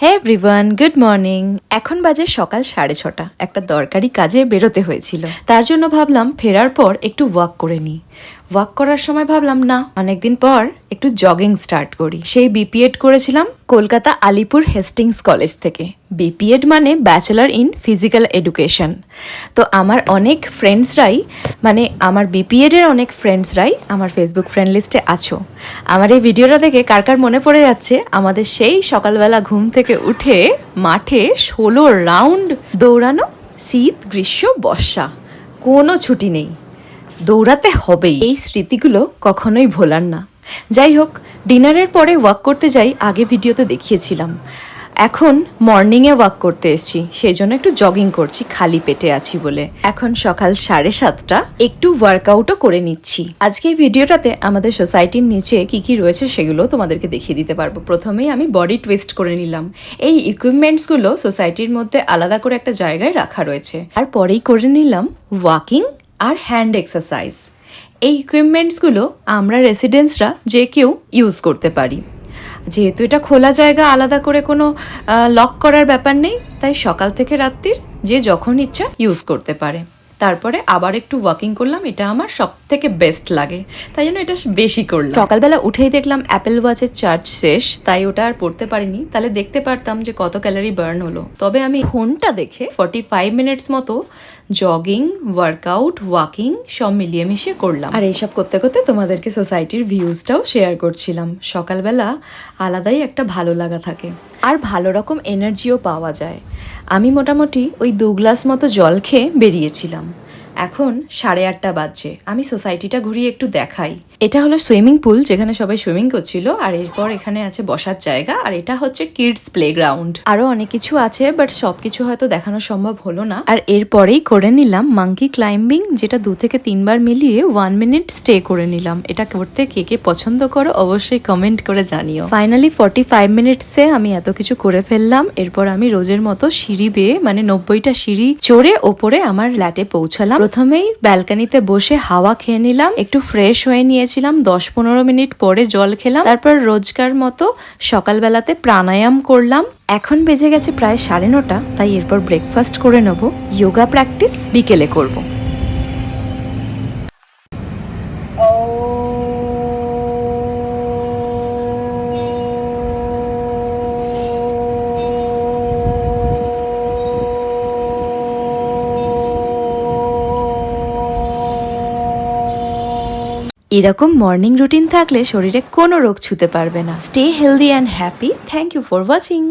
হে everyone, good morning. এখন বাজে সকাল 6:30। একটা দরকারি কাজে বেরোতে হয়েছিল, তার জন্য ভাবলাম ফেরার পর একটু ওয়াক করে নিই। ওয়াক করার সময় ভাবলাম না, অনেকদিন পর একটু জগিং স্টার্ট করি। সেই বিপিএড করেছিলাম কলকাতা আলিপুর হেস্টিংস কলেজ থেকে। বিপিএড মানে ব্যাচেলার ইন ফিজিক্যাল এডুকেশন। তো আমার অনেক ফ্রেন্ডসরাই, মানে আমার বিপিএডের অনেক ফ্রেন্ডসরাই আমার ফেসবুক ফ্রেন্ড লিস্টে আছো। আমার এই ভিডিওটা দেখে কার কার মনে পড়ে যাচ্ছে আমাদের সেই সকালবেলা ঘুম থেকে উঠে মাঠে 16 রাউন্ড দৌড়ানো, শীত গ্রীষ্ম বর্ষা কোনো ছুটি নেই, দৌড়াতে হবেই। এই স্মৃতিগুলো কখনোই ভোলার না। যাই হোক, ডিনারের পরে ওয়াক করতে যাই, আগে ভিডিওতে দেখিয়েছিলাম। এখন মর্নিংয়ে ওয়াক করতে এসেছি, সেই জন্য একটু জগিং করছি, খালি পেটে আছি বলে। এখন সকাল 7:30, একটু ওয়ার্কআউটও করে নিচ্ছি। আজকে এই ভিডিওটাতে আমাদের সোসাইটির নিচে কি কি রয়েছে সেগুলো তোমাদেরকে দেখিয়ে দিতে পারবো। প্রথমেই আমি বডি টুইস্ট করে নিলাম। এই ইকুইপমেন্টসগুলো সোসাইটির মধ্যে আলাদা করে একটা জায়গায় রাখা রয়েছে। আর পরেই করে নিলাম ওয়াকিং আর হ্যান্ড এক্সারসাইজ। এই ইকুইপমেন্টসগুলো আমরা রেসিডেন্টসরা যে কেউ ইউজ করতে পারি। যেহেতু এটা খোলা জায়গা, আলাদা করে কোনো লক করার ব্যাপার নেই, তাই সকাল থেকে রাত্রির যে যখন ইচ্ছা ইউজ করতে পারে। তারপরে আবার একটু ওয়াকিং করলাম, এটা আমার সব থেকে বেস্ট লাগে, তাই জন্য এটা বেশি করলাম। সকালবেলা উঠেই দেখলাম অ্যাপেল ওয়াচের চার্জ শেষ, তাই ওটা আর পড়তে পারিনি, তাহলে দেখতে পারতাম যে কত ক্যালোরি বার্ন হলো। তবে আমি ফোনটা দেখে 45 মিনিটস মতো জগিং, ওয়ার্কআউট, ওয়াকিং সব মিলিয়ে মিশিয়ে করলাম। আর এইসব করতে করতে তোমাদেরকে সোসাইটির ভিউজটাও শেয়ার করছিলাম। সকালবেলা আলাদাই একটা ভালো লাগা থাকে, আর ভালো রকম এনার্জিও পাওয়া যায়। আমি মোটামুটি ওই 2 গ্লাস মতো জল খেয়ে বেরিয়েছিলাম। এখন 8:30 বাজছে। আমি সোসাইটিটা ঘুরিয়ে একটু দেখাই। এটা হলো সুইমিং পুল, যেখানে সবাই সুইমিং করছিল, আর এরপর এখানে আছে বসার জায়গা, আর এটা হচ্ছে কিডস প্লেগ্রাউন্ড। আরো অনেক কিছু আছে, বাট সবকিছু হয়তো দেখানো সম্ভব হলো না। আর এরপরেই করে নিলাম মাঙ্কি ক্লাইম্বিং, যেটা 2 থেকে 3 বার মিলিয়ে 1 মিনিট স্টে করে নিলাম। এটা করতে কে কে পছন্দ করো অবশ্যই কমেন্ট করে জানিও। ফাইনালি 45 মিনিটসে আমি এত কিছু করে ফেললাম। এরপর আমি রোজের মতো সিঁড়ি বেয়ে, মানে 90টা সিঁড়ি চড়ে ওপরে আমার ফ্ল্যাটে পৌঁছালাম। প্রথমেই ব্যালকানিতে বসে হাওয়া খেয়ে নিলাম, একটু ফ্রেশ হয়ে নিয়েছিলাম। 10-15 মিনিট পরে জল খেলাম। তারপর রোজকার মতো সকালবেলাতে প্রাণায়াম করলাম। এখন বেজে গেছে প্রায় 9:30, তাই এরপর ব্রেকফাস্ট করে নেব। যোগা প্র্যাকটিস বিকেলে করব। এরকম মর্নিং রুটিন থাকলে শরীরে কোনো রোগ ছুতে পারবে না। Stay healthy and happy. Thank you for watching.